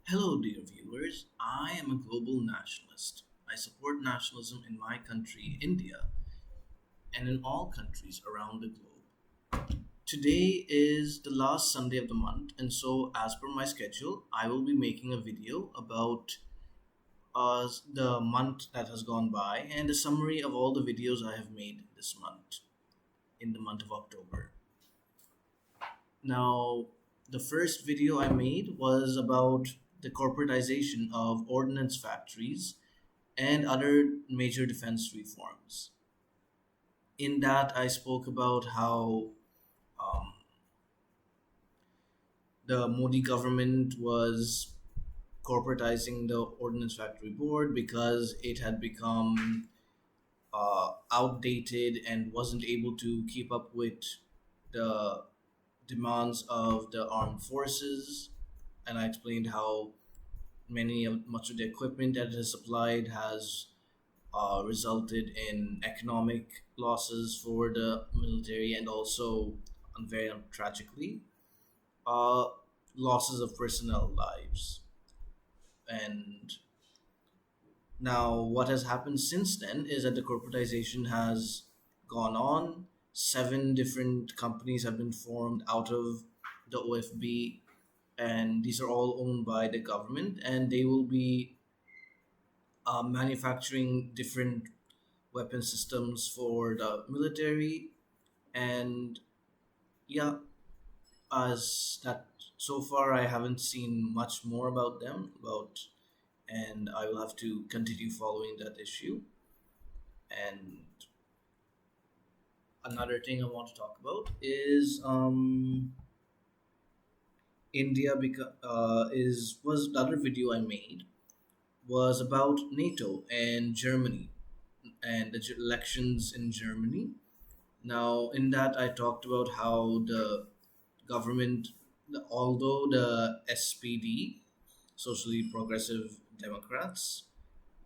Hello, dear viewers. I am a global nationalist. I support nationalism in my country, India, and in all countries around the globe. Today is the last Sunday of the month, and so, as per my schedule, I will be making a video about the month that has gone by and a summary of all the videos I have made this month, in the month of October. Now, the first video I made was about the corporatization of ordnance factories and other major defense reforms. In that, I spoke about how um, the Modi government was corporatizing the Ordnance Factory Board because it had become outdated and wasn't able to keep up with the demands of the armed forces. And I explained how much of the equipment that it has supplied has resulted in economic losses for the military and also, very tragically, uh, losses of personnel lives. And now, what has happened since then is that the corporatization has gone on. Seven different companies have been formed out of the OFB, and these are all owned by the government, and they will be manufacturing different weapon systems for the military. And yeah, as that so far I haven't seen much more about them about, and I will have to continue following that issue. And another thing I want to talk about is India is was the other video I made was about NATO and Germany and the elections in Germany. Now, in that, I talked about how the government, although the SPD, Socially Progressive Democrats,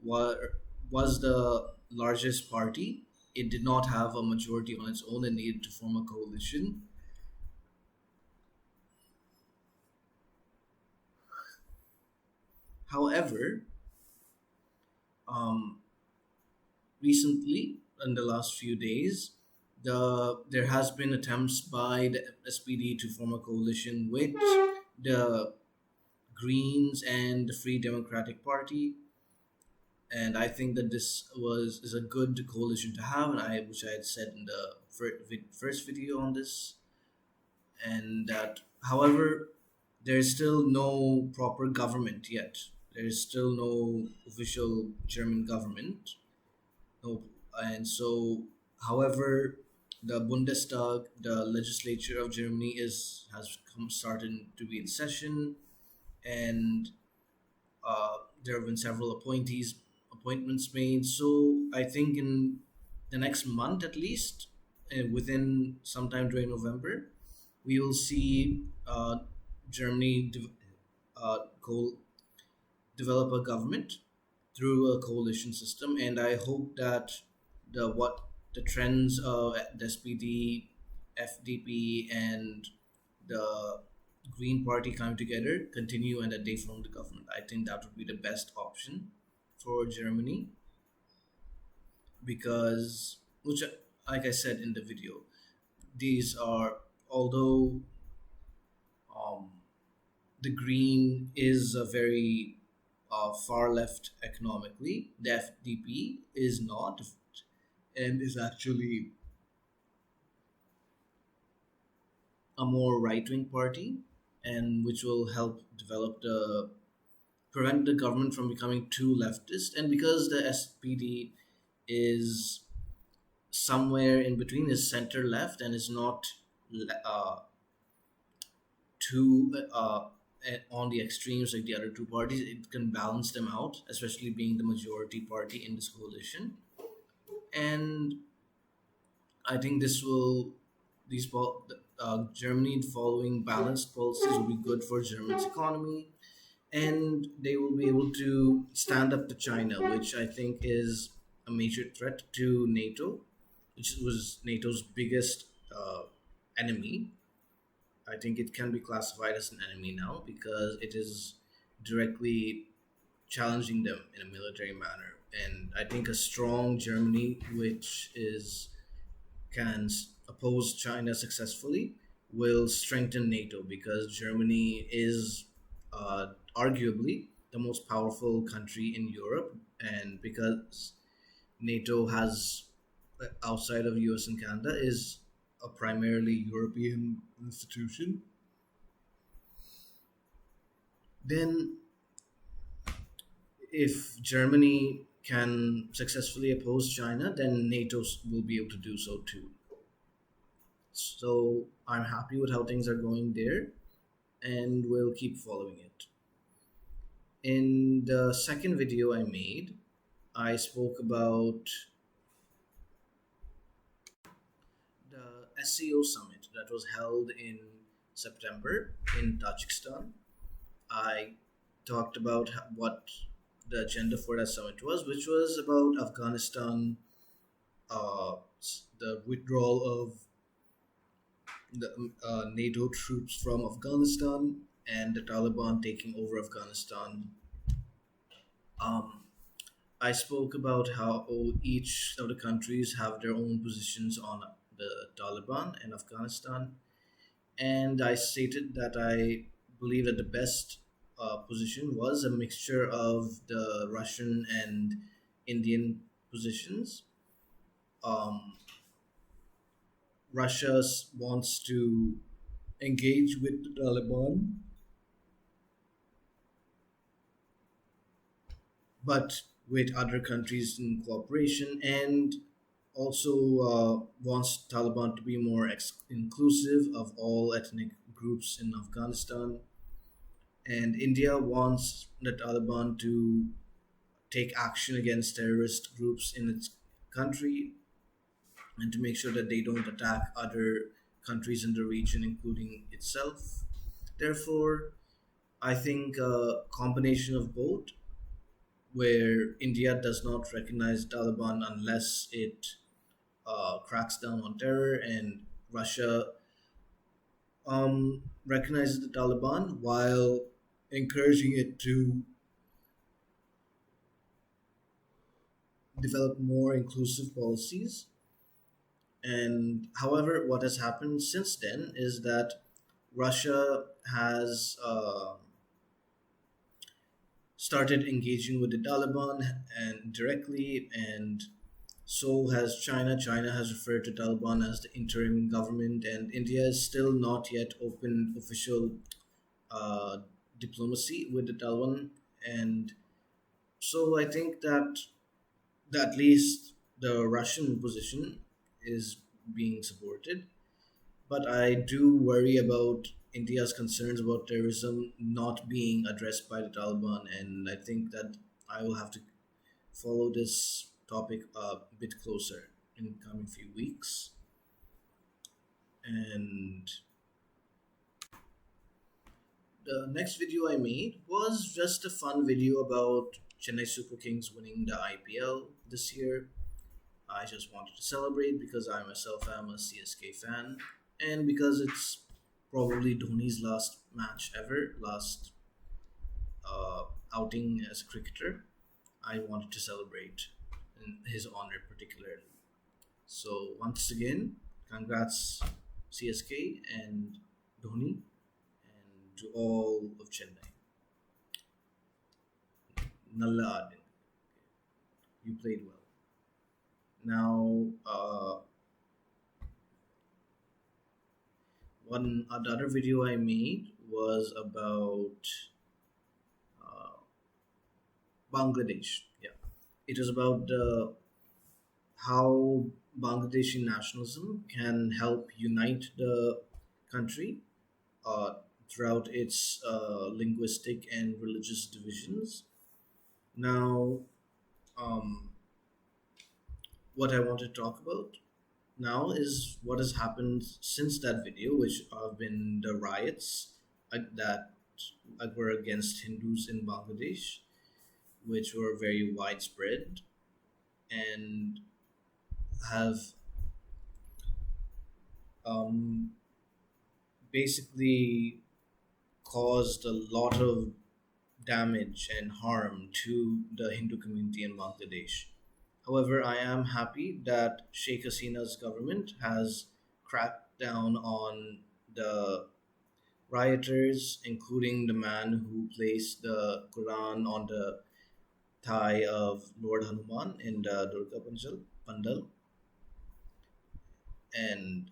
were, was the largest party, it did not have a majority on its own and needed to form a coalition. However, um, recently, in the last few days, there has been attempts by the SPD to form a coalition with the Greens and the Free Democratic Party, and I think that this was is a good coalition to have, and I which I had said in the first video on this, and that however there is still no proper government yet. There is still no official German government. No, and so however the Bundestag, the legislature of Germany, is has come started to be in session, and there have been several appointments made. So I think in the next month at least, within sometime during November, we will see Germany co- develop a government through a coalition system, and I hope that the trends of the SPD, FDP, and the Green Party coming together continue and that they form the government. I think that would be the best option for Germany because, which, like I said in the video, these are, although um, the Green is a very far left economically, the FDP is not and is actually a more right wing party, and which will help develop the prevent the government from becoming too leftist. And because the SPD is somewhere in between, is center left and is not too on the extremes like the other two parties, it can balance them out, especially being the majority party in this coalition. And I think this will these Germany following balanced policies will be good for Germany's economy, and they will be able to stand up to China, which I think is a major threat to NATO, which was NATO's biggest enemy. I think it can be classified as an enemy now because it is. directly challenging them in a military manner. And I think a strong Germany, which is oppose China successfully, will strengthen NATO because Germany is arguably the most powerful country in Europe, and because NATO has outside of US and Canada is a primarily European institution, then if Germany can successfully oppose China, then NATO will be able to do so too. So I'm happy with how things are going there, and will keep following it. In the second video I made, I spoke about the SEO summit that was held in September in Tajikistan. I talked about what the agenda for that summit was, which was about Afghanistan, the withdrawal of the NATO troops from Afghanistan, and the Taliban taking over Afghanistan. Um, I spoke about how each of the countries have their own positions on the Taliban and Afghanistan, and I stated that I believe that the best position was a mixture of the Russian and Indian positions. Um, Russia wants to engage with the Taliban, but with other countries in cooperation, and also wants Taliban to be more inclusive of all ethnic groups in Afghanistan. And India wants the Taliban to take action against terrorist groups in its country and to make sure that they don't attack other countries in the region, including itself. Therefore, I think a combination of both, where India does not recognize Taliban unless it cracks down on terror, and Russia recognizes the Taliban while encouraging it to develop more inclusive policies. And however, what has happened since then is that Russia has started engaging with the Taliban and directly, and so has China. China has referred to Taliban as the interim government, and India is still not yet open official uh, diplomacy with the Taliban. And so I think that at least the Russian position is being supported. But I do worry about India's concerns about terrorism not being addressed by the Taliban, and I think that I will have to follow this topic a bit closer in the coming few weeks. And the next video I made was just a fun video about Chennai Super Kings winning the IPL this year. I just wanted to celebrate because I myself am a CSK fan, and because it's probably Dhoni's last match ever, last uh, outing as a cricketer. I wanted to celebrate in his honor particularly. So once again, congrats CSK and Dhoni, and to all of Chennai. Nalla Adin, you played well. Now, the other video I made was about uh, Bangladesh. Yeah, it was about how Bangladeshi nationalism can help unite the country uh, throughout its linguistic and religious divisions. Now, um, what I want to talk about now is what has happened since that video, which have been the riots that were against Hindus in Bangladesh, which were very widespread and have um, basically caused a lot of damage and harm to the Hindu community in Bangladesh. However, I am happy that Sheikh Hasina's government has cracked down on the rioters, including the man who placed the Quran on the thigh of Lord Hanuman in the Durga Pandal. And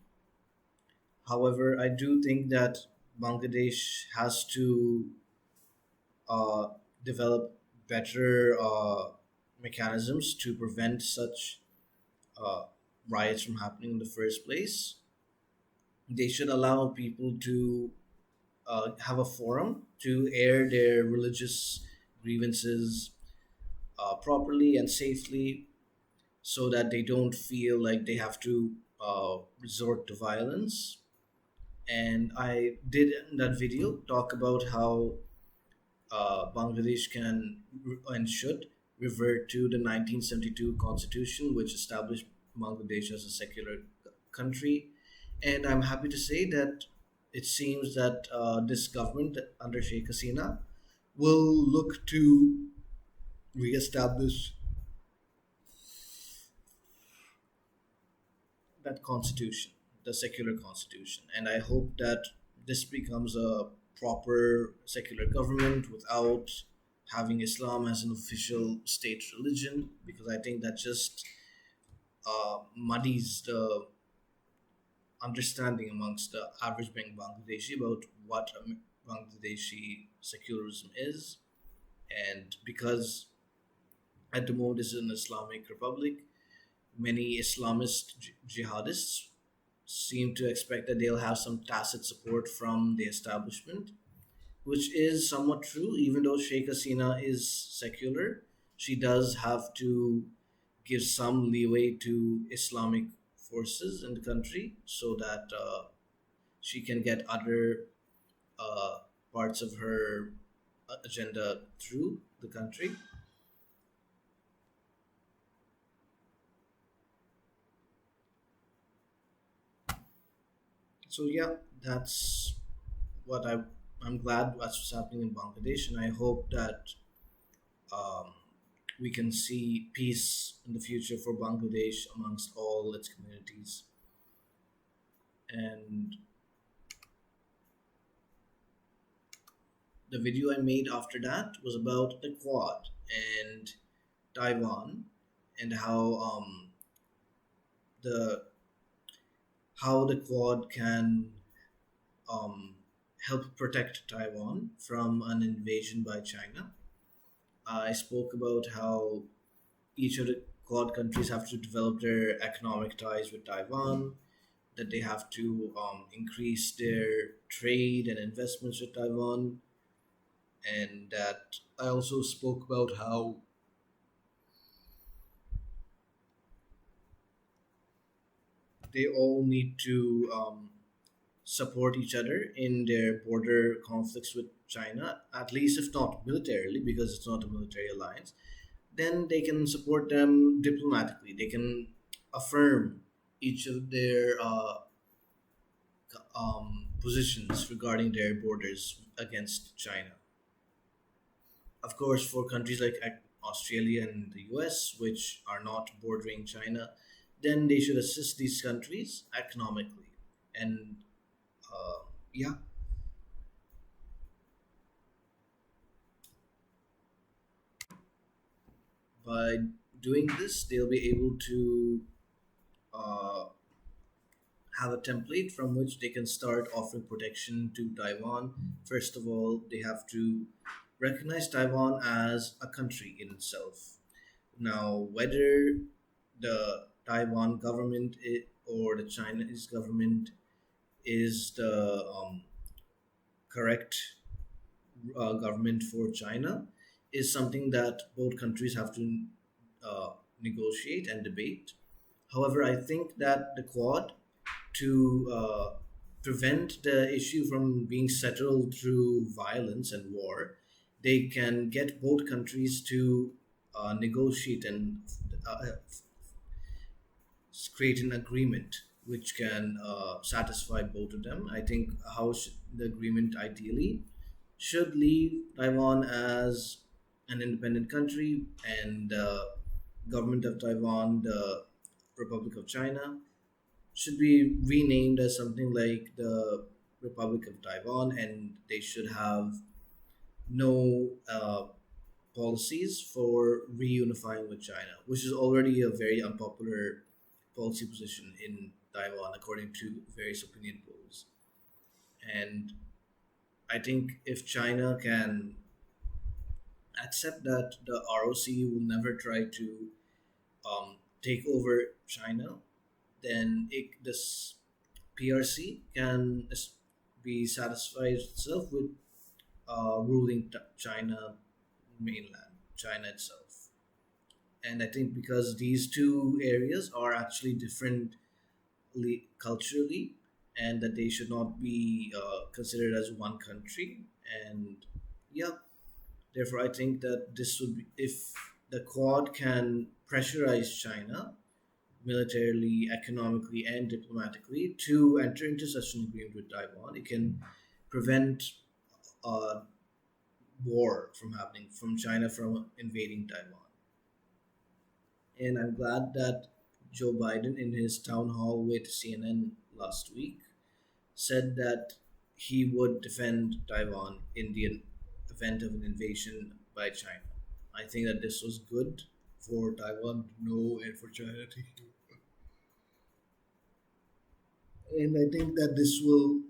however, I do think that Bangladesh has to uh, develop better mechanisms to prevent such uh, riots from happening in the first place. They should allow people to have a forum to air their religious grievances properly and safely so that they don't feel like they have to resort to violence. And I did in that video talk about how Bangladesh can and should revert to the 1972 constitution, which established Bangladesh as a secular country. And I'm happy to say that it seems that this government under Sheikh Hasina will look to reestablish that constitution, the secular constitution. And I hope that this becomes a proper secular government without having Islam as an official state religion, because I think that just muddies the understanding amongst the average being Bangladeshi about what Bangladeshi secularism is. And because at the moment it's an Islamic republic, many Islamist jihadists seem to expect that they'll have some tacit support from the establishment, which is somewhat true. Even though Sheikh Hasina is secular, she does have to give some leeway to Islamic forces in the country so that she can get other uh, parts of her agenda through the country. So yeah, that's what I'm glad that's what's happening in Bangladesh, and I hope that um, we can see peace in the future for Bangladesh amongst all its communities. And the video I made after that was about the Quad and Taiwan and the how the Quad can um, help protect Taiwan from an invasion by China. I spoke about how each of the Quad countries have to develop their economic ties with Taiwan, that they have to increase their trade and investments with Taiwan, and that I also spoke about how they all need to support each other in their border conflicts with China, at least if not militarily, because it's not a military alliance. Then they can support them diplomatically. They can affirm each of their positions regarding their borders against China. Of course, for countries like Australia and the US, which are not bordering China, then they should assist these countries economically. And yeah, by doing this, they'll be able to uh, have a template from which they can start offering protection to Taiwan. First of all, they have to recognize Taiwan as a country in itself. Now, whether the Taiwan government or the Chinese government is the correct government for China is something that both countries have to uh, negotiate and debate. However, I think that the Quad, to prevent the issue from being settled through violence and war, they can get both countries to negotiate and create an agreement which can satisfy both of them. I think the agreement ideally should leave Taiwan as an independent country, and government of Taiwan, the Republic of China, should be renamed as something like the Republic of Taiwan, and they should have no policies for reunifying with China, which is already a very unpopular policy position in Taiwan, according to various opinion polls. And I think if China can accept that the ROC will never try to take over China, then this PRC can be satisfied itself with ruling China mainland, China itself. And I think because these two areas are actually different culturally, and that they should not be considered as one country. And yeah, therefore, I think that this would be, if the Quad can pressurize China militarily, economically, and diplomatically to enter into such an agreement with Taiwan, it can prevent a war from happening, from China from invading Taiwan. And I'm glad that Joe Biden, in his town hall with CNN last week, said that he would defend Taiwan in the event of an invasion by China. I think that this was good for Taiwan to know and for China to hear. And I think that this will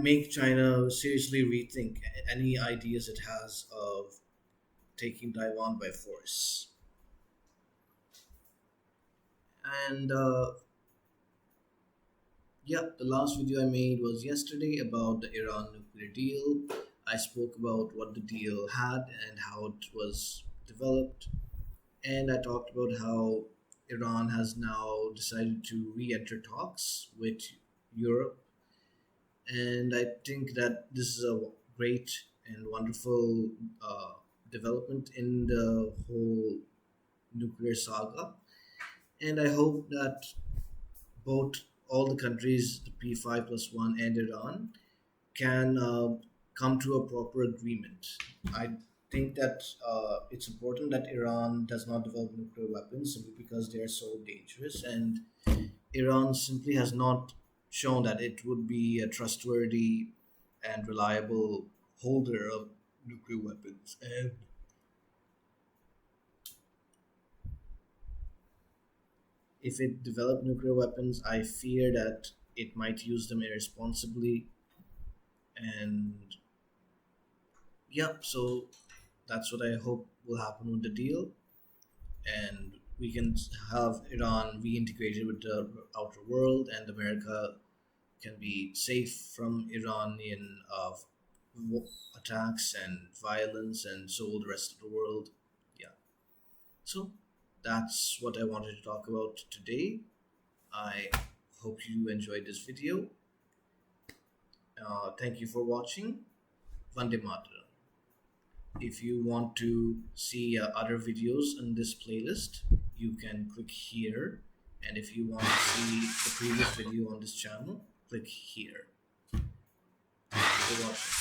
make China seriously rethink any ideas it has of taking Taiwan by force. And yeah, the last video I made was yesterday about the Iran nuclear deal. I spoke about what the deal had and how it was developed. And I talked about how Iran has now decided to re enter talks with Europe. And I think that this is a great and wonderful uh, development in the whole nuclear saga. And I hope that both all the countries, the P5 plus one and Iran, can come to a proper agreement. I think that it's important that Iran does not develop nuclear weapons simply because they are so dangerous, and Iran simply has not shown that it would be a trustworthy and reliable holder of nuclear weapons. And if it developed nuclear weapons, I fear that it might use them irresponsibly. And yeah, so that's what I hope will happen with the deal. And we can have Iran reintegrated with the outer world, and America can be safe from Iranian attacks and violence, and so will the rest of the world. Yeah. So that's what I wanted to talk about today. I hope you enjoyed this video. Thank you for watching. Vande Mataram. If you want to see other videos in this playlist, you can click here. And if you want to see the previous video on this channel, click here. Thank you for watching.